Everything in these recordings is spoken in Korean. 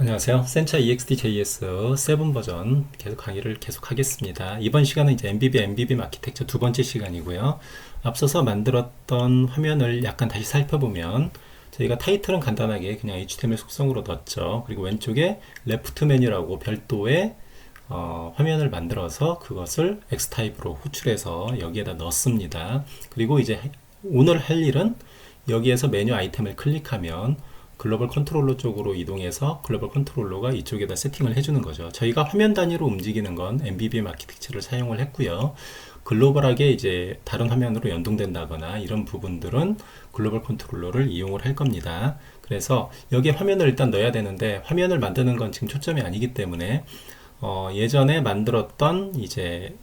안녕하세요. 센차 EXT.js 7 버전 강의를 계속하겠습니다. 이번 시간은 이제 MVB 아키텍처 두 번째 시간이고요. 앞서서 만들었던 화면을 약간 다시 살펴보면 저희가 타이틀은 간단하게 그냥 HTML 속성으로 넣었죠. 그리고 왼쪽에 레프트 메뉴라고 별도의 화면을 만들어서 그것을 X타입으로 호출해서 여기에다 넣습니다. 그리고 이제 오늘 할 일은 여기에서 메뉴 아이템을 클릭하면 글로벌 컨트롤러 쪽으로 이동해서 글로벌 컨트롤러가 이쪽에다 세팅을 해주는 거죠. 저희가 화면 단위로 움직이는 건 MVVM 아키텍처를 사용을 했고요. 글로벌하게 이제 다른 화면으로 연동된다거나 이런 부분들은 글로벌 컨트롤러를 이용을 할 겁니다. 그래서 여기에 화면을 일단 넣어야 되는데 화면을 만드는 건 지금 초점이 아니기 때문에 예전에 만들었던 이제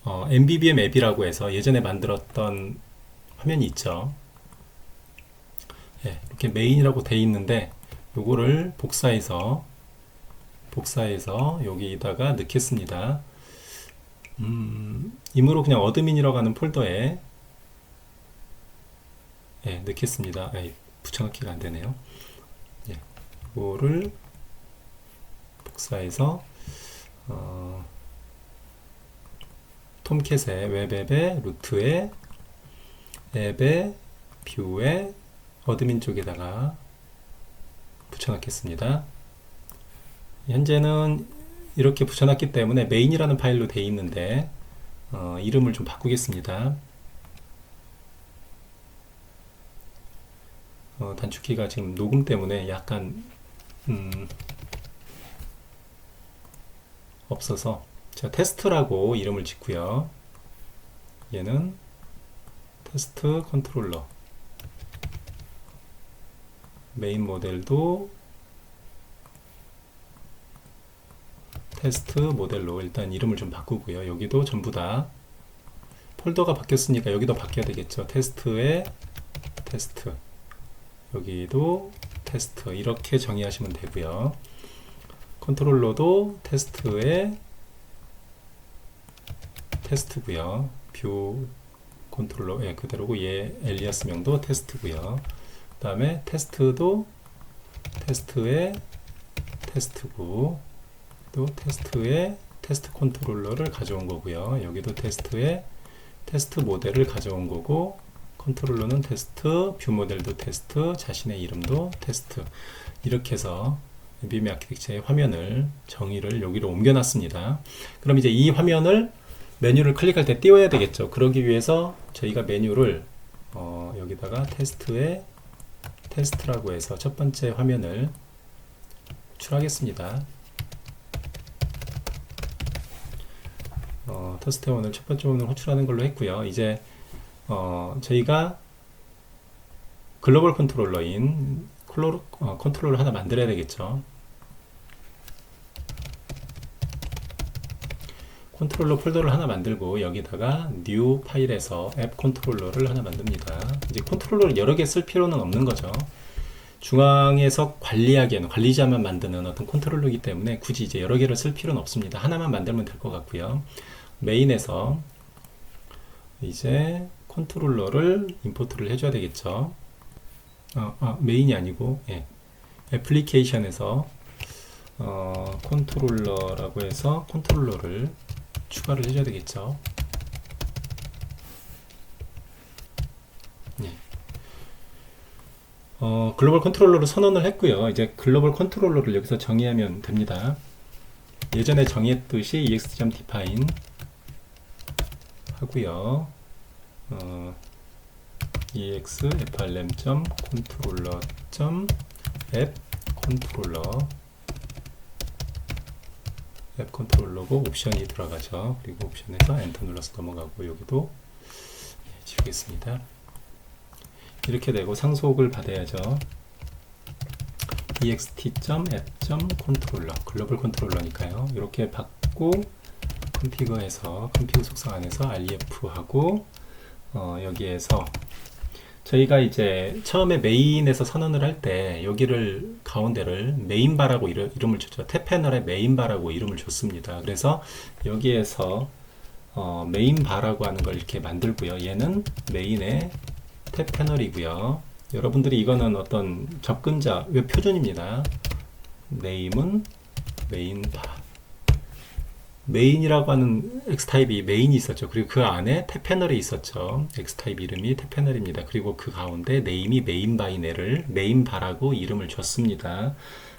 MVVM 앱이라고 해서 예전에 만들었던 화면이 있죠. 이렇게 메인이라고 돼 있는데 요거를 복사해서 여기다가 넣겠습니다. 임으로 그냥 어드민이라고 하는 폴더에 넣겠습니다. 붙여넣기가 안되네요. 요거를 복사해서 톰캣의 웹앱의 루트에 앱의 뷰에 어드민 쪽에다가 붙여넣겠습니다. 현재는 이렇게 붙여놨기 때문에 메인이라는 파일로 되어 있는데 이름을 좀 바꾸겠습니다. 단축키가 지금 녹음 때문에 약간 없어서 제가 테스트라고 이름을 짓고요. 얘는 테스트 컨트롤러, 메인 모델도 테스트 모델로 일단 이름을 좀 바꾸고요. 여기도 전부 다 폴더가 바뀌었으니까 여기도 바뀌어야 되겠죠. 테스트에 테스트, 여기도 테스트, 이렇게 정의하시면 되고요. 컨트롤러도 테스트에 테스트고요. 뷰 컨트롤러 그대로고 얘 엘리아스명도 테스트고요. 그 다음에 테스트도 테스트에 테스트고, 또 테스트에 테스트 컨트롤러를 가져온 거고요. 여기도 테스트에 테스트 모델을 가져온 거고, 컨트롤러는 테스트, 뷰 모델도 테스트, 자신의 이름도 테스트, 이렇게 해서 MVVM 아키텍처의 화면을 정의를 여기로 옮겨놨습니다. 그럼 이제 이 화면을 메뉴를 클릭할 때 띄워야 되겠죠. 그러기 위해서 저희가 메뉴를 여기다가 테스트에 테스트라고 해서 첫 번째 화면을 호출하겠습니다. 테스트 화면을 첫 번째 화면을 호출하는 걸로 했고요. 이제 저희가 글로벌 컨트롤러인 컨트롤러 하나 만들어야 되겠죠. 컨트롤러 폴더를 하나 만들고 여기다가 new 파일에서 앱 컨트롤러를 하나 만듭니다. 이제 컨트롤러를 여러 개 쓸 필요는 없는 거죠. 중앙에서 관리하기에는 관리자만 만드는 어떤 컨트롤러이기 때문에 굳이 이제 여러 개를 쓸 필요는 없습니다. 하나만 만들면 될 것 같고요. 메인에서 이제 컨트롤러를 임포트를 해줘야 되겠죠. 메인이 아니고 애플리케이션에서 컨트롤러라고 해서 컨트롤러를 추가를 해줘야 되겠죠. 글로벌 컨트롤러를 선언을 했고요. 이제 글로벌 컨트롤러를 여기서 정의하면 됩니다. 예전에 정의했듯이 ext.define 하고요. exfrm.controller.app 앱 컨트롤러고 옵션이 들어가죠. 그리고 옵션에서 엔터 눌러서 넘어가고 여기도 지우겠습니다. 이렇게 되고 상속을 받아야죠. ext.app.controller 글로벌 컨트롤러니까요. 이렇게 받고 컨피그에서 컨피그 속성 안에서 ref 하고 여기에서 저희가 이제 처음에 메인에서 선언을 할 때 여기를 가운데를 메인바라고 이름을 줬죠. 탭 패널에 메인바라고 이름을 줬습니다. 그래서 여기에서 메인바라고 하는 걸 이렇게 만들고요. 얘는 메인의 탭 패널이고요. 여러분들이 이거는 어떤 접근자 웹 표준입니다. 네임은 메인바. 메인이라고 하는 X타입이 메인이 있었죠. 그리고 그 안에 탭 패널이 있었죠. X타입 이름이 탭 패널입니다. 그리고 그 가운데 네임이 메인바이네를 메인바라고 이름을 줬습니다.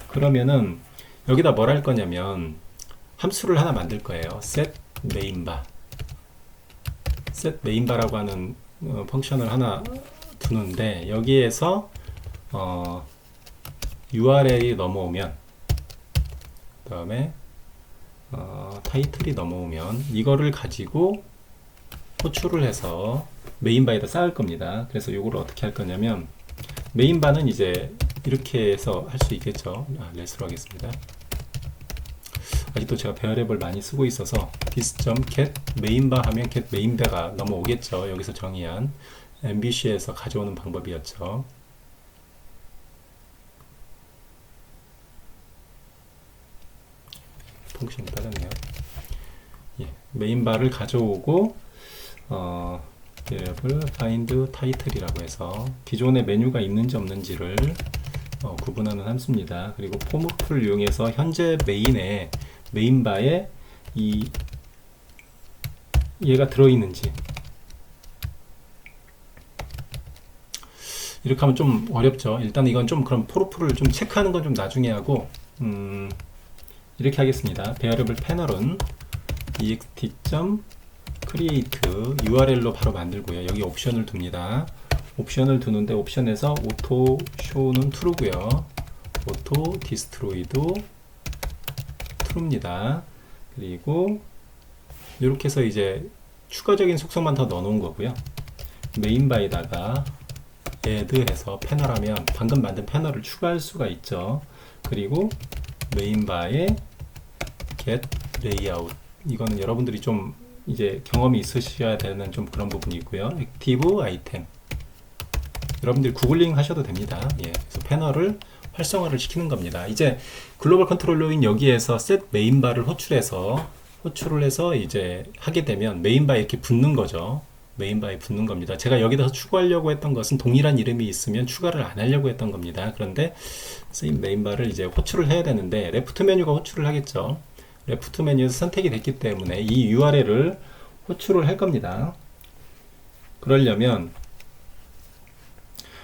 그러면은 여기다 뭘 할 거냐면 함수를 하나 만들 거예요. set mainbar. set mainbar라고 하는 펑션을 하나 두는데 여기에서 URL이 넘어오면 그 다음에 타이틀이 넘어오면 이거를 가지고 호출을 해서 메인바에다 쌓을 겁니다. 그래서 이걸 어떻게 할 거냐면 메인바는 이제 이렇게 해서 할 수 있겠죠. 렛으로 하겠습니다. 아직도 제가 배열앱을 많이 쓰고 있어서 this.get mainbar 하면 get mainbar가 넘어오겠죠. 여기서 정의한 MVC에서 가져오는 방법이었죠. 펑션이 빠졌네요. 예, 메인바를 가져오고 variable find title이라고 해서 기존의 메뉴가 있는지 없는지를 구분하는 함수입니다. 그리고 포무풀을 이용해서 현재 메인바에 얘가 들어있는지 이렇게 하면 좀 어렵죠. 일단 이건 좀 그럼 포르풀을 좀 체크하는 건 좀 나중에 하고 이렇게 하겠습니다. variable 패널은 ext.create URL로 바로 만들고요. 여기 옵션을 둡니다. 옵션을 두는데 옵션에서 auto show는 true고요. auto destroy도 true입니다. 그리고 이렇게 해서 이제 추가적인 속성만 더 넣어놓은 거고요. 메인바에다가 add 해서 패널하면 방금 만든 패널을 추가할 수가 있죠. 그리고 메인바에 get layout 이거는 여러분들이 좀 이제 경험이 있으셔야 되는 좀 그런 부분이 있고요. active item 여러분들이 구글링 하셔도 됩니다. 예, 그래서 패널을 활성화를 시키는 겁니다. 이제 글로벌 컨트롤러인 여기에서 set 메인바를 호출을 해서 이제 하게 되면 메인바에 이렇게 붙는 거죠. 메인바에 붙는 겁니다. 제가 여기다 추가하려고 했던 것은 동일한 이름이 있으면 추가를 안 하려고 했던 겁니다. 그런데 메인바를 이제 호출을 해야 되는데 레프트 메뉴가 호출을 하겠죠. 레프트 메뉴에서 선택이 됐기 때문에 이 URL을 호출을 할 겁니다. 그러려면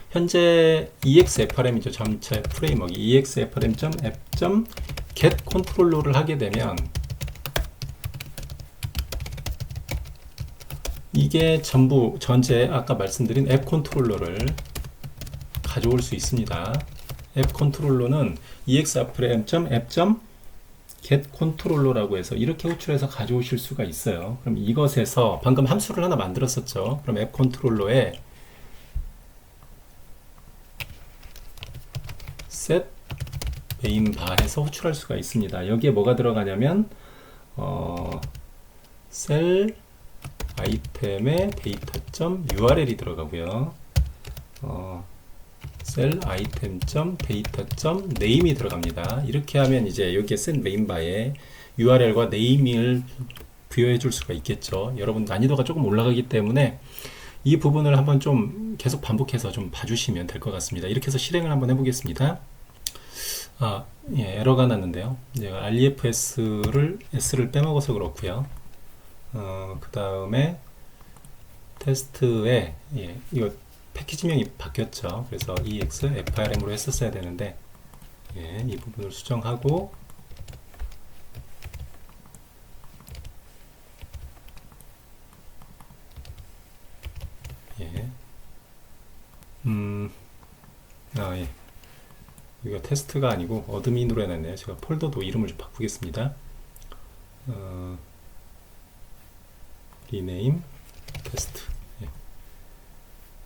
현재 exfrm이죠. 전체 프레임워크 exfrm.app.get 컨트롤러를 하게 되면 이게 전체 아까 말씀드린 앱 컨트롤러를 가져올 수 있습니다. 앱 컨트롤러는 exfrm.app.get 컨트롤러라고 해서 이렇게 호출해서 가져오실 수가 있어요. 그럼 이것에서 방금 함수를 하나 만들었었죠. 그럼 앱 컨트롤러에 set mainbar 해서 호출할 수가 있습니다. 여기에 뭐가 들어가냐면 셀 아이템의 data.url이 들어가고요. 셀 아이템.data.name이 들어갑니다. 이렇게 하면 이제 여기에 set mainbar에 URL과 name을 부여해 줄 수가 있겠죠. 여러분 난이도가 조금 올라가기 때문에 이 부분을 한번 좀 계속 반복해서 좀 봐주시면 될 것 같습니다. 이렇게 해서 실행을 한번 해보겠습니다. 예, 에러가 났는데요. 제가 refs를 빼먹어서 그렇고요. 그 다음에 테스트에 이거 패키지명이 바뀌었죠. 그래서 exfrm으로 했었어야 되는데 이 부분을 수정하고 이거 테스트가 아니고 어드민으로 해놨네요. 제가 폴더도 이름을 좀 바꾸겠습니다. 리네임 테스트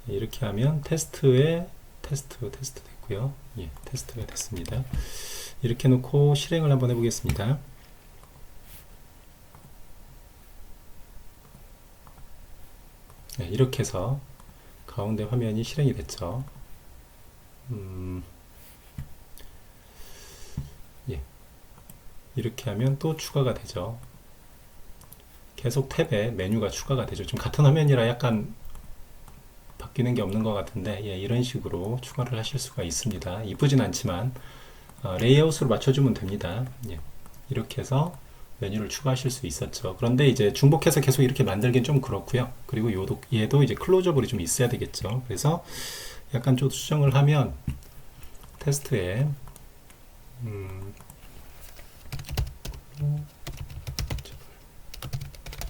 이렇게 하면 테스트 됐고요. 테스트가 됐습니다. 이렇게 놓고 실행을 한번 해보겠습니다. 이렇게 해서 가운데 화면이 실행이 됐죠. 이렇게 하면 또 추가가 되죠. 계속 탭에 메뉴가 추가가 되죠. 좀 같은 화면이라 약간 바뀌는 게 없는 것 같은데 이런 식으로 추가를 하실 수가 있습니다. 이쁘진 않지만 레이아웃으로 맞춰주면 됩니다. 예. 이렇게 해서 메뉴를 추가하실 수 있었죠. 그런데 이제 중복해서 계속 이렇게 만들긴 좀 그렇고요. 그리고 얘도 이제 클로저블이 좀 있어야 되겠죠. 그래서 약간 좀 수정을 하면 테스트에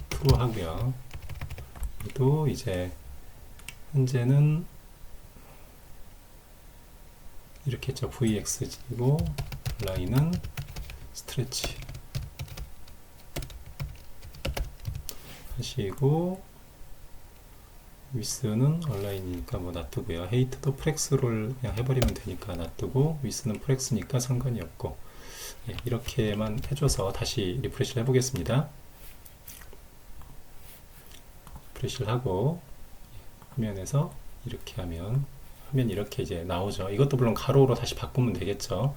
true 하고요. 또 이제 현재는 이렇게 했죠. vx이고 라인은 스트레치 하시고 위스는 얼라인이니까 뭐 놔두고요. 헤이트도 프렉스를 그냥 해버리면 되니까 놔두고 위스는 프렉스니까 상관이 없고 예, 이렇게만 해줘서 다시 리프레시를 해보겠습니다. 리프레시를 하고 화면에서 이렇게 하면 화면 이렇게 이제 나오죠. 이것도 물론 가로로 다시 바꾸면 되겠죠.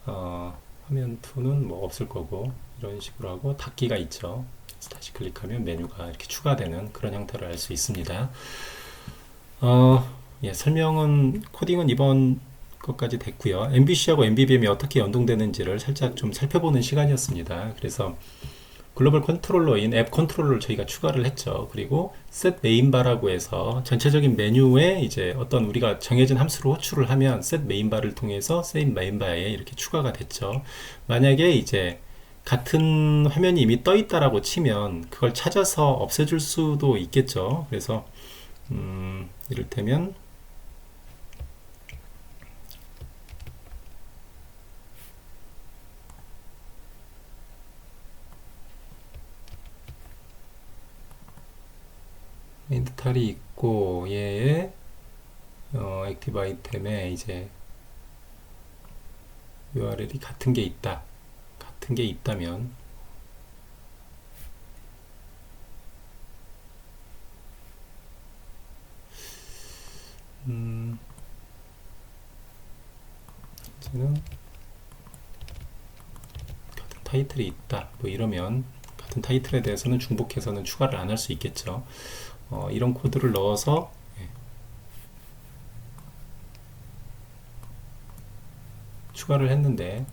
화면 2는 뭐 없을 거고 이런 식으로 하고 닫기가 있죠. 다시 클릭하면 메뉴가 이렇게 추가되는 그런 형태를 알 수 있습니다. 예, 설명은 코딩은 이번 것까지 됐고요. MVC하고 MVVM이 어떻게 연동되는지를 살짝 좀 살펴보는 시간이었습니다. 그래서 글로벌 컨트롤러인 앱 컨트롤러를 저희가 추가를 했죠. 그리고 set main bar라고 해서 전체적인 메뉴에 이제 어떤 우리가 정해진 함수로 호출을 하면 set main bar을 통해서 set main bar에 이렇게 추가가 됐죠. 만약에 이제 같은 화면이 이미 떠 있다라고 치면 그걸 찾아서 없애줄 수도 있겠죠. 그래서 이를테면 인트 탈이 있고 얘의 액티브 아이템에 이제 URL이 같은 게 있다. 같은 게 있다면 이제는 같은 타이틀이 있다. 뭐 이러면 같은 타이틀에 대해서는 중복해서는 추가를 안 할 수 있겠죠. 이런 코드를 넣어서 추가를 했는데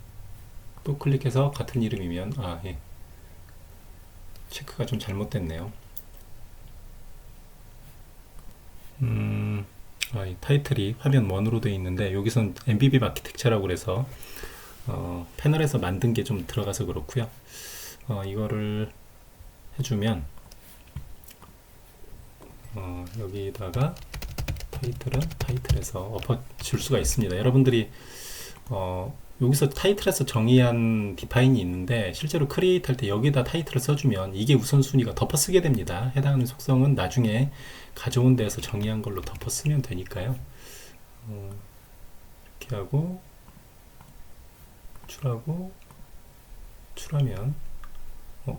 또 클릭해서 같은 이름이면 예. 체크가 좀 잘못됐네요. 이 타이틀이 화면 1으로 되어 있는데 여기선 MBB 아키텍처라고 그래서 패널에서 만든 게 좀 들어가서 그렇고요. 이거를 해주면 여기다가 타이틀은 타이틀에서 엎어 줄 수가 있습니다. 여러분들이 여기서 타이틀에서 정의한 디파인이 있는데 실제로 크리에이트 할 때 여기다 타이틀을 써주면 이게 우선순위가 덮어 쓰게 됩니다. 해당하는 속성은 나중에 가져온 데에서 정의한 걸로 덮어 쓰면 되니까요. 이렇게 하고 호출하고 호출하면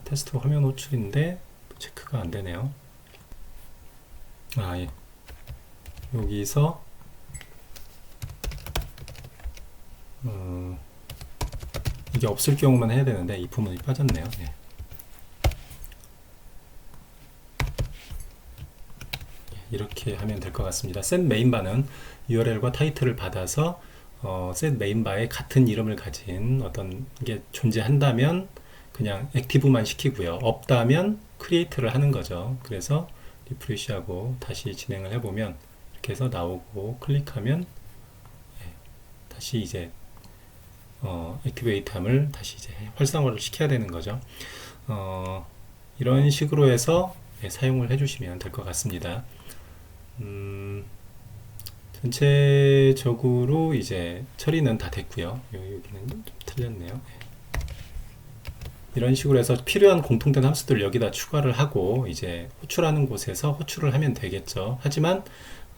테스트 화면 호출인데 체크가 안 되네요. 예. 여기서 이게 없을 경우만 해야 되는데 이 부분이 빠졌네요. 예. 이렇게 하면 될 것 같습니다. set main bar는 URL과 타이틀을 받아서 set main bar에 같은 이름을 가진 어떤 게 존재한다면 그냥 액티브만 시키고요. 없다면 크리에이트를 하는 거죠. 그래서 리프레시하고 다시 진행을 해보면 이렇게 해서 나오고 클릭하면 다시 이제 액티베이트함을 다시 이제 활성화를 시켜야 되는 거죠. 이런 식으로 해서 사용을 해주시면 될 것 같습니다. 전체적으로 이제 처리는 다 됐고요. 여기는 좀 틀렸네요. 이런 식으로 해서 필요한 공통된 함수들을 여기다 추가를 하고 이제 호출하는 곳에서 호출을 하면 되겠죠. 하지만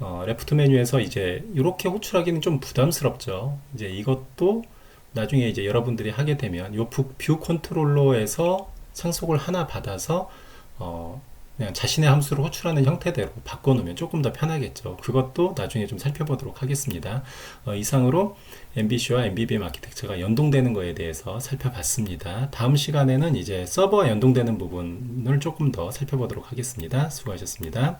레프트 메뉴에서 이제 이렇게 호출하기는 좀 부담스럽죠. 이제 이것도 나중에 이제 여러분들이 하게 되면 요 뷰 컨트롤러에서 상속을 하나 받아서 그냥 자신의 함수를 호출하는 형태대로 바꿔놓으면 조금 더 편하겠죠. 그것도 나중에 좀 살펴보도록 하겠습니다. 이상으로 MVC와 MVVM 아키텍처가 연동되는 거에 대해서 살펴봤습니다. 다음 시간에는 이제 서버와 연동되는 부분을 조금 더 살펴보도록 하겠습니다. 수고하셨습니다.